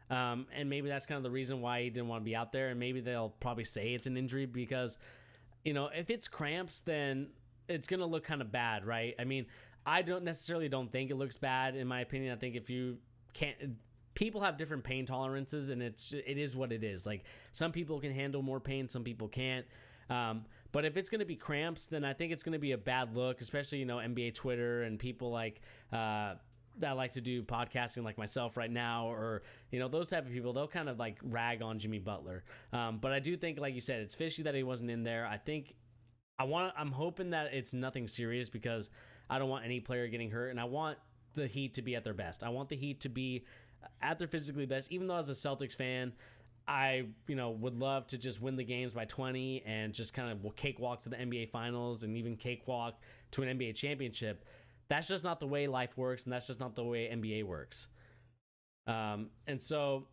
and maybe that's kind of the reason why he didn't want to be out there. And maybe they'll probably say it's an injury because, if it's cramps, then it's gonna look kind of bad, right? I mean, I don't think it looks bad. In my opinion, I think if you can't. People have different pain tolerances, and it is what it is. Some people can handle more pain, some people can't. But if it's going to be cramps, then I think it's going to be a bad look, especially NBA Twitter and people that like to do podcasting like myself right now, or those type of people. They'll kind of rag on Jimmy Butler. But I do think, like you said, it's fishy that he wasn't in there. I'm hoping that it's nothing serious because I don't want any player getting hurt, and I want the Heat to be at their best. I want the Heat to be at their physically best, even though as a Celtics fan, I would love to just win the games by 20 and just kind of cakewalk to the NBA Finals and even cakewalk to an NBA championship. That's just not the way life works, and that's just not the way NBA works. And so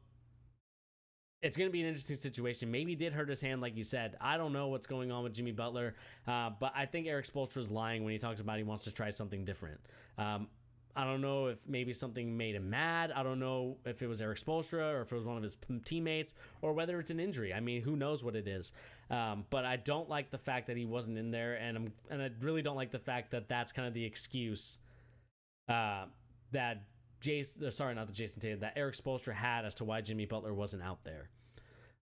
it's going to be an interesting situation. Maybe he did hurt his hand, like you said. I don't know what's going on with Jimmy Butler, but I think Erik Spoelstra is lying when he talks about he wants to try something different. I don't know if maybe something made him mad. I don't know if it was Erik Spoelstra or if it was one of his teammates or whether it's an injury. I mean, who knows what it is. But I don't like the fact that he wasn't in there, and I really don't like the fact that that's kind of the excuse that Jason Tatum, that Erik Spoelstra had as to why Jimmy Butler wasn't out there.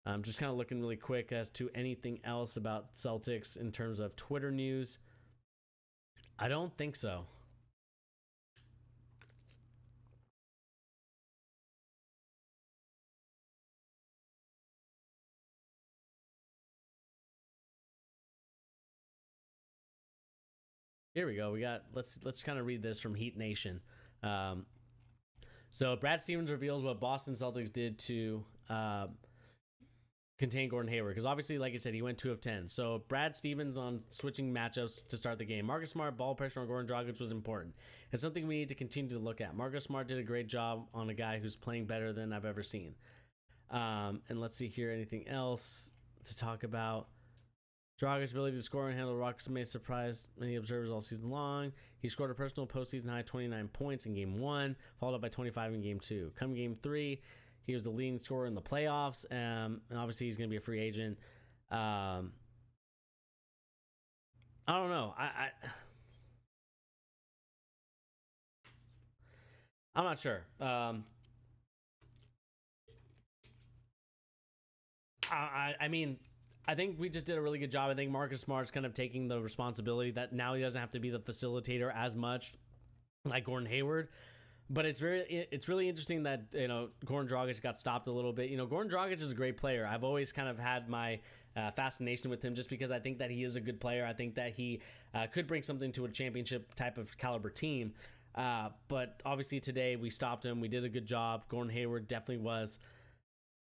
I'm just kind of looking really quick as to anything else about Celtics in terms of Twitter news. I don't think so. Here we go. Let's kind of read this from Heat Nation. So Brad Stevens reveals what Boston Celtics did to contain Gordon Hayward, because obviously, like I said, he went 2 of 10. So Brad Stevens on switching matchups to start the game. Marcus Smart ball pressure on Goran Dragic was important. It's something we need to continue to look at. Marcus Smart did a great job on a guy who's playing better than I've ever seen. And let's see here, anything else to talk about. Dragic's ability to score and handle Rockets may surprise many observers all season long. He scored a personal postseason high 29 points in Game 1, followed up by 25 in Game 2. Come Game 3, he was the leading scorer in the playoffs, and obviously he's going to be a free agent. I don't know. I'm not sure. I mean, I think we just did a really good job. I think Marcus Smart's kind of taking the responsibility that now he doesn't have to be the facilitator as much like Gordon Hayward. But it's really interesting that, Goran Dragic got stopped a little bit. Goran Dragic is a great player. I've always kind of had my fascination with him just because I think that he is a good player. I think that he could bring something to a championship type of caliber team. But obviously today we stopped him. We did a good job. Gordon Hayward definitely was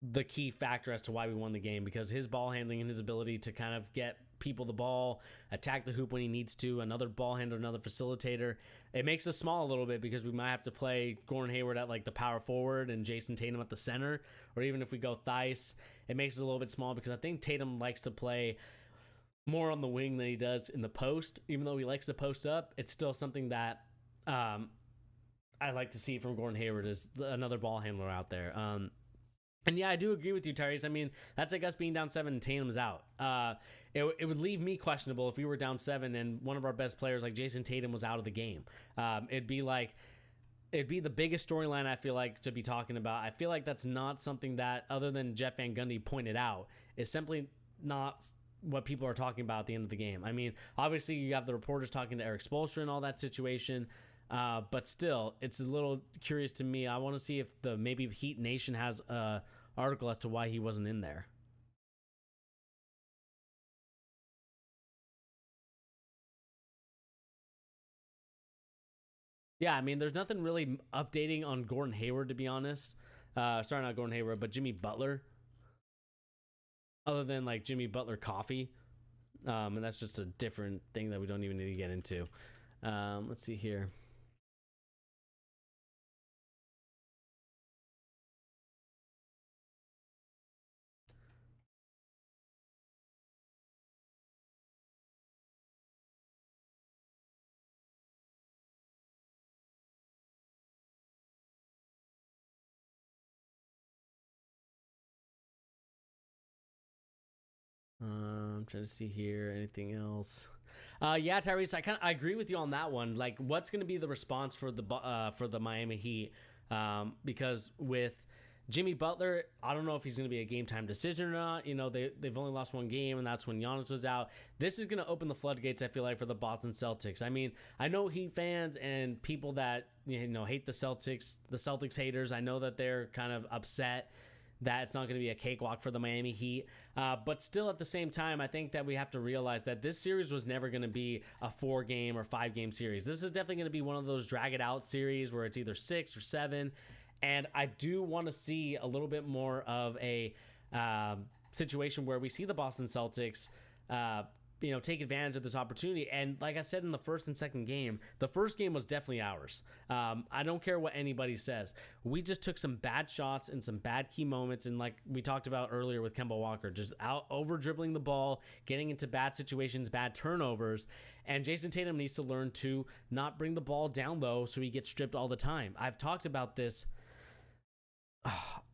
the key factor as to why we won the game, because his ball handling and his ability to kind of get people the ball, attack the hoop when he needs to, another ball handler, another facilitator. It makes us small a little bit because we might have to play Gordon Hayward at like the power forward and Jason Tatum at the center, or even if we go Theis, it makes us a little bid small because I think Tatum likes to play more on the wing than he does in the post. Even though he likes to post up, it's still something that I like to see from Gordon Hayward is another ball handler out there. And yeah, I do agree with you, Tyrese. I mean, that's like us being down 7 and Tatum's out. It would leave me questionable if we were down 7 and one of our best players like Jason Tatum was out of the game. It'd be the biggest storyline I feel like to be talking about. I feel like that's not something that, other than Jeff Van Gundy pointed out, is simply not what people are talking about at the end of the game. I mean, obviously you have the reporters talking to Eric Spoelstra and all that situation. But still, it's a little curious to me. I want to see if maybe Heat Nation has a article as to why he wasn't in there. Yeah, I mean, there's nothing really updating on Gordon Hayward, to be honest. Sorry, not Gordon Hayward, but Jimmy Butler. Other than like Jimmy Butler coffee. And that's just a different thing that we don't even need to get into. Let's see here. I'm trying to see here. Anything else? Yeah, Tyrese, I agree with you on that one. Like, what's going to be the response for the Miami Heat? Because with Jimmy Butler, I don't know if he's going to be a game time decision or not. They've only lost one game, and that's when Giannis was out. This is going to open the floodgates, I feel like, for the Boston Celtics. I mean, I know Heat fans and people that hate the Celtics haters. I know that they're kind of upset that it's not going to be a cakewalk for the Miami Heat. But still, at the same time, I think that we have to realize that this series was never going to be a 4-game or 5-game series. This is definitely going to be one of those drag it out series where it's either 6 or 7. And I do want to see a little bit more of a situation where we see the Boston Celtics take advantage of this opportunity. And like I said in the first and second game, the first game was definitely ours. I don't care what anybody says. We just took some bad shots and some bad key moments. And like we talked about earlier with Kemba Walker, just over dribbling the ball, getting into bad situations, bad turnovers. And Jason Tatum needs to learn to not bring the ball down low so he gets stripped all the time. I've talked about this.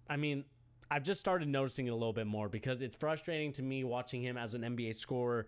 I mean, I've just started noticing it a little bit more because it's frustrating to me watching him as an NBA scorer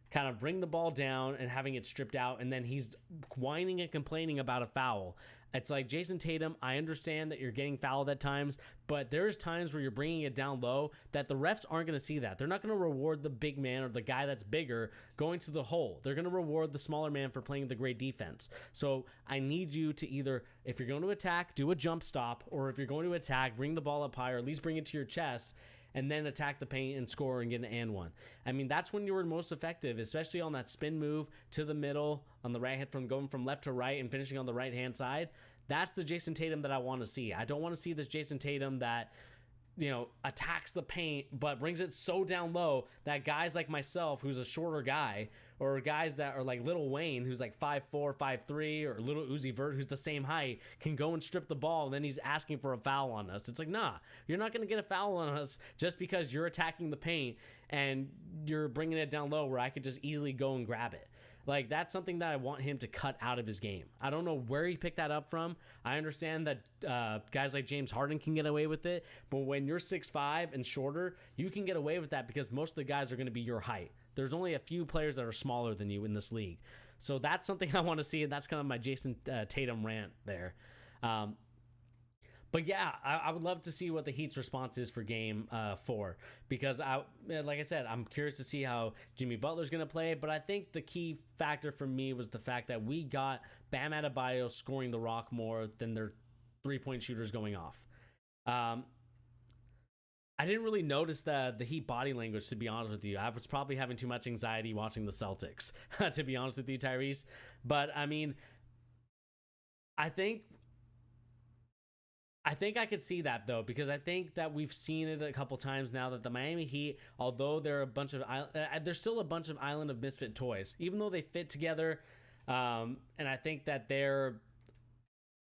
kind of bring the ball down and having it stripped out, and then he's whining and complaining about a foul. It's like, Jason Tatum, I understand that you're getting fouled at times, but there's times where you're bringing it down low that the refs aren't going to see that. They're not going to reward the big man or the guy that's bigger going to the hole. They're going to reward the smaller man for playing the great defense. So I need you to either, if you're going to attack, do a jump stop, or if you're going to attack, bring the ball up higher, at least bring it to your chest, and then attack the paint and score and get an and one. I mean, that's when you were most effective, especially on that spin move to the middle on the right hand, from going from left to right and finishing on the right hand side. That's the Jason Tatum that I want to see. I don't want to see this Jason Tatum that, attacks the paint but brings it so down low that guys like myself, who's a shorter guy, or guys that are like Lil Wayne, who's like 5'4", 5'3", or Little Uzi Vert, who's the same height, can go and strip the ball, and then he's asking for a foul on us. It's like, nah, you're not going to get a foul on us just because you're attacking the paint and you're bringing it down low where I could just easily go and grab it. Like, that's something that I want him to cut out of his game. I don't know where he picked that up from. I understand that guys like James Harden can get away with it, but when you're 6'5" and shorter, you can get away with that because most of the guys are going to be your height. There's only a few players that are smaller than you in this league. So that's something I want to see, and that's kind of my Jason Tatum rant there. But yeah, I would love to see what the Heat's response is for Game 4 because, like I said, I'm curious to see how Jimmy Butler's going to play. But I think the key factor for me was the fact that we got Bam Adebayo scoring the rock more than their three-point shooters going off. I didn't really notice the Heat body language, to be honest with you. I was probably having too much anxiety watching the Celtics, to be honest with you, Tyrese. But, I mean, I think I could see that, though, because I think that we've seen it a couple times now that the Miami Heat, although they're they're still a bunch of island of misfit toys, even though they fit together. And I think that they're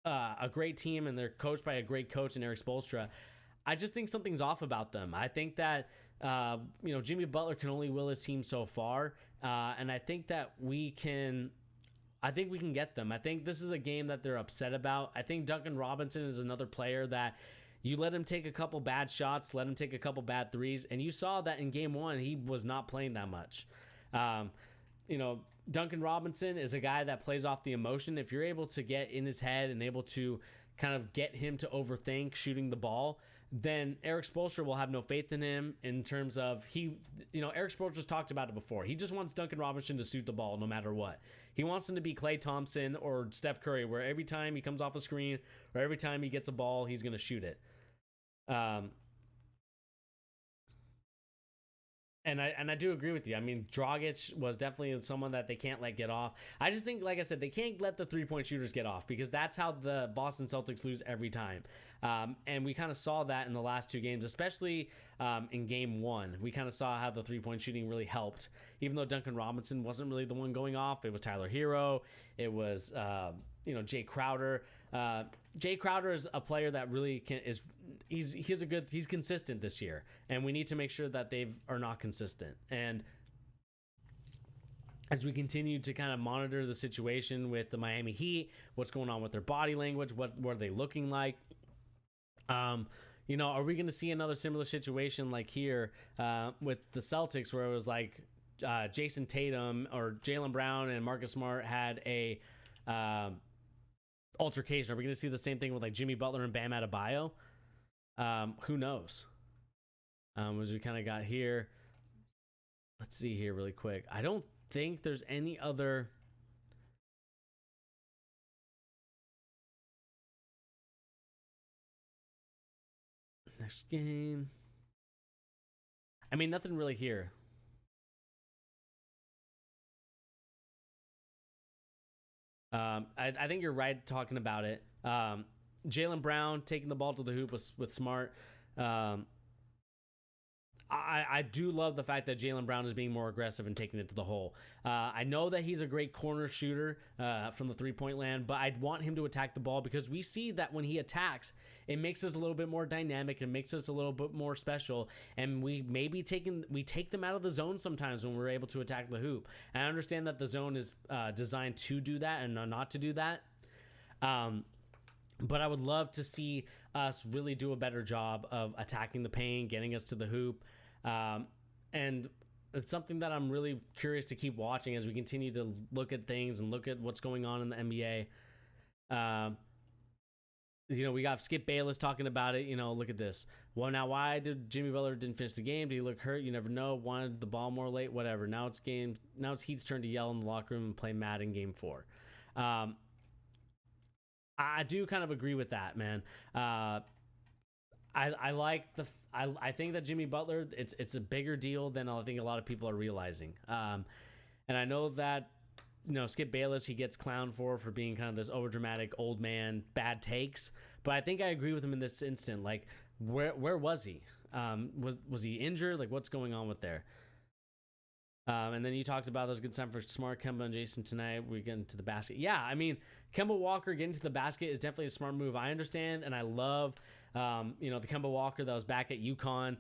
a great team and they're coached by a great coach in Eric Spoelstra. I just think something's off about them. I think that Jimmy Butler can only will his team so far, and I think that we can get them. I think this is a game that they're upset about. I think Duncan Robinson is another player that you let him take a couple bad shots, let him take a couple bad threes, and you saw that in Game 1 he was not playing that much. Duncan Robinson is a guy that plays off the emotion. If you're able to get in his head and able to kind of get him to overthink shooting the ball, then Eric Spoelstra will have no faith in him in terms of Eric Spoelstra's talked about it before. He just wants Duncan Robinson to shoot the ball no matter what. He wants him to be Klay Thompson or Steph Curry, where every time he comes off a screen or every time he gets a ball, he's going to shoot it. And I do agree with you. I mean, Dragic was definitely someone that they can't let get off. I just think, like I said, they can't let the three-point shooters get off because that's how the Boston Celtics lose every time. And we kind of saw that in the last two games, especially in Game 1. We kind of saw how the three-point shooting really helped. Even though Duncan Robinson wasn't really the one going off, it was Tyler Hero. It was, Jay Crowder. Jay Crowder is a player that really he's consistent this year, and we need to make sure that they are not consistent. And as we continue to kind of monitor the situation with the Miami Heat, what's going on with their body language, what are they looking like? Are we going to see another similar situation like here with the Celtics, where it was like Jason Tatum or Jaylen Brown and Marcus Smart had a altercation? Are we going to see the same thing with like Jimmy Butler and Bam Adebayo? Who knows? As we kind of got here, let's see here really quick. I don't think there's any other. Next game. I mean, nothing really here. I think you're right talking about it. Jaylen Brown taking the ball to the hoop with Smart. I do love the fact that Jaylen Brown is being more aggressive and taking it to the hole. I know that he's a great corner shooter from the three-point land, but I'd want him to attack the ball because we see that when he attacks, it makes us a little bit more dynamic and makes us a little bit more special, and we take them out of the zone sometimes when we're able to attack the hoop. And I understand that the zone is designed to do that and not to do that. But I would love to see us really do a better job of attacking the paint, getting us to the hoop. And it's something that I'm really curious to keep watching as we continue to look at things and look at what's going on in the NBA. We got Skip Bayless talking about it. Look at this. Well, now why did Jimmy Butler didn't finish the game? Did he look hurt? You never know. Wanted the ball more late, whatever. Now it's Heat's turn to yell in the locker room and play mad in Game 4. I do kind of agree with that, man. I think that Jimmy Butler, it's a bigger deal than I think a lot of people are realizing. And I know that Skip Bayless, he gets clowned for being kind of this overdramatic old man, bad takes. But I think I agree with him in this instant. Like, where was he? Was he injured? Like, what's going on with there? And then you talked about those good time for Smart, Kemba, and Jason tonight. We get into the basket. Yeah, I mean, Kemba Walker getting to the basket is definitely a smart move. I understand, and I love, the Kemba Walker that was back at UConn,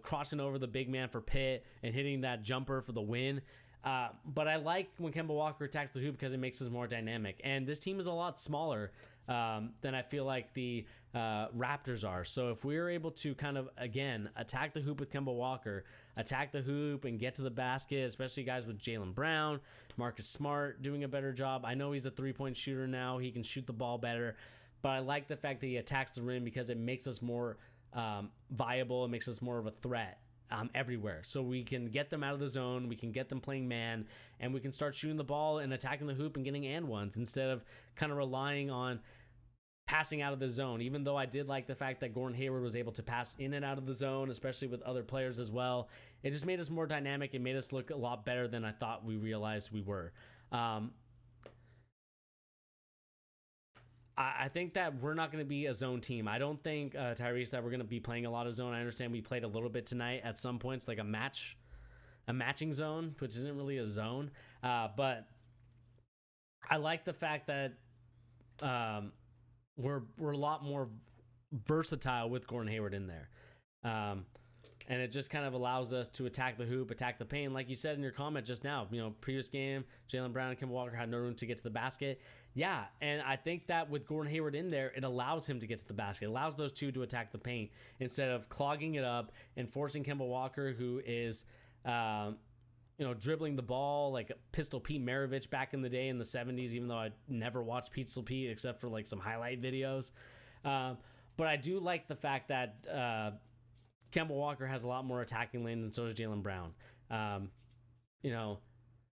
crossing over the big man for Pitt and hitting that jumper for the win. But I like when Kemba Walker attacks the hoop because it makes us more dynamic. And this team is a lot smaller than I feel like the Raptors are. So if we're able to kind of, again, attack the hoop with Kemba Walker, attack the hoop and get to the basket, especially guys with Jaylen Brown, Marcus Smart doing a better job. I know he's a three-point shooter now. He can shoot the ball better. But I like the fact that he attacks the rim because it makes us more viable. It makes us more of a threat everywhere. So we can get them out of the zone. We can get them playing man. And we can start shooting the ball and attacking the hoop and getting and ones instead of kind of relying on passing out of the zone, even though I did like the fact that Gordon Hayward was able to pass in and out of the zone, especially with other players as well. It just made us more dynamic. It made us look a lot better than I thought we realized we were. I think that we're not going to be a zone team. I don't think, Tyrese, that we're going to be playing a lot of zone. I understand we played a little bit tonight at some points, like a matching zone, which isn't really a zone. But I like the fact that we're a lot more versatile with Gordon Hayward in there. And it just kind of allows us to attack the hoop, attack the paint. Like you said in your comment just now, previous game, Jaylen Brown and Kemba Walker had no room to get to the basket. Yeah, and I think that with Gordon Hayward in there, it allows him to get to the basket. It allows those two to attack the paint instead of clogging it up and forcing Kemba Walker, who is, dribbling the ball like Pistol Pete Maravich back in the day in the 70s, even though I never watched Pistol Pete except for like some highlight videos. But I do like the fact that Kemba Walker has a lot more attacking lanes, and so does Jaylen Brown.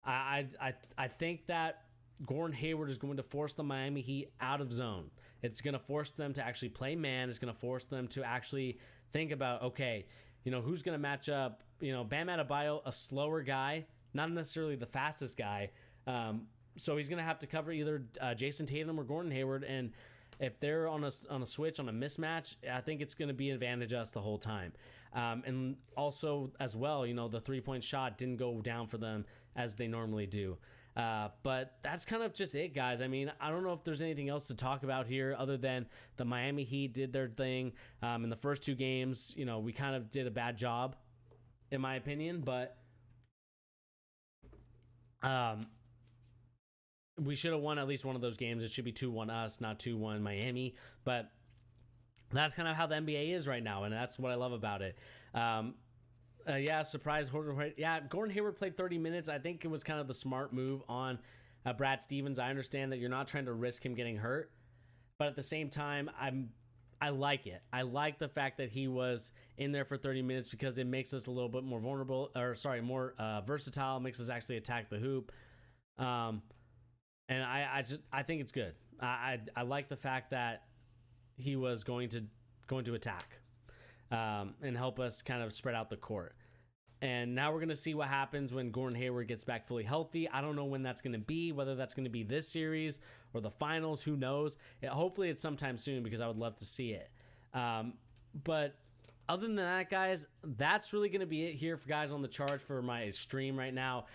I think that Gordon Hayward is going to force the Miami Heat out of zone. It's going to force them to actually play man. It's going to force them to actually think about, okay, who's going to match up? Bam Adebayo, a slower guy, not necessarily the fastest guy. So he's going to have to cover either Jason Tatum or Gordon Hayward. And if they're on a switch, on a mismatch, I think it's going to be an advantage us the whole time. And also as well, the 3-point shot didn't go down for them as they normally do. But that's kind of just it, guys. I mean, I don't know if there's anything else to talk about here other than the Miami Heat did their thing. In the first two games, we kind of did a bad job, in my opinion. But we should have won at least one of those games. It should be 2-1 us, not 2-1 Miami. But that's kind of how the NBA is right now, and that's what I love about it. Surprise. Gordon Hayward played 30 minutes. I think it was kind of the smart move on Brad Stevens. I understand that you're not trying to risk him getting hurt, but at the same time, I like it. I like the fact that he was in there for 30 minutes because it makes us a little bit more more versatile. It makes us actually attack the hoop. And I think it's good. I like the fact that he was going to attack. And help us kind of spread out the court. And now we're going to see what happens when Gordon Hayward gets back fully healthy. I don't know when that's going to be, whether that's going to be this series or the finals. Who knows? Hopefully it's sometime soon because I would love to see it. But other than that, guys, that's really going to be it here for guys on the charge for my stream right now.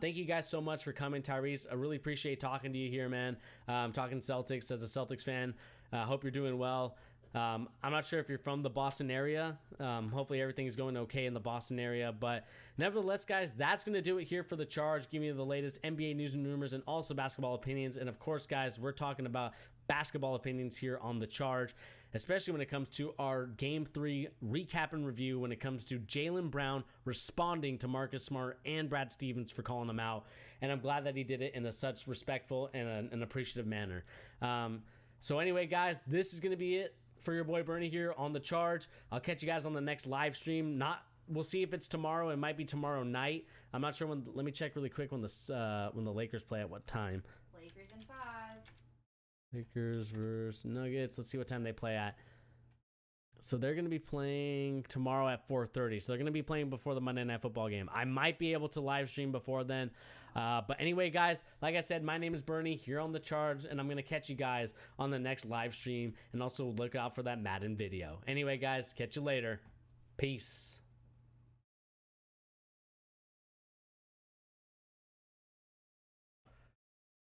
Thank you guys so much for coming, Tyrese. I really appreciate talking to you here, man. Talking Celtics as a Celtics fan. Hope you're doing well. I'm not sure if you're from the Boston area. Hopefully everything's going okay in the Boston area. But nevertheless, guys, that's going to do it here for The Charge. Give you the latest NBA news and rumors and also basketball opinions. And, of course, guys, we're talking about basketball opinions here on The Charge, especially when it comes to our Game 3 recap and review when it comes to Jaylen Brown responding to Marcus Smart and Brad Stevens for calling him out. And I'm glad that he did it in a such respectful and an appreciative manner. So anyway, guys, this is going to be it for your boy Bernie here on The Charge. I'll catch you guys on the next live stream. We'll see if it's tomorrow. It might be tomorrow night. I'm not sure when. Let me check really quick when the Lakers play at what time. Lakers in 5. Lakers versus Nuggets. Let's see what time they play at. So they're going to be playing tomorrow at 4:30. So they're going to be playing before the Monday Night Football game. I might be able to live stream before then. But anyway, guys, like I said, my name is Bernie here on The Charge, and I'm going to catch you guys on the next live stream. And also look out for that Madden video. Anyway, guys, catch you later. Peace.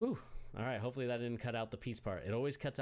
Ooh. All right. Hopefully that didn't cut out the peace part. It always cuts out.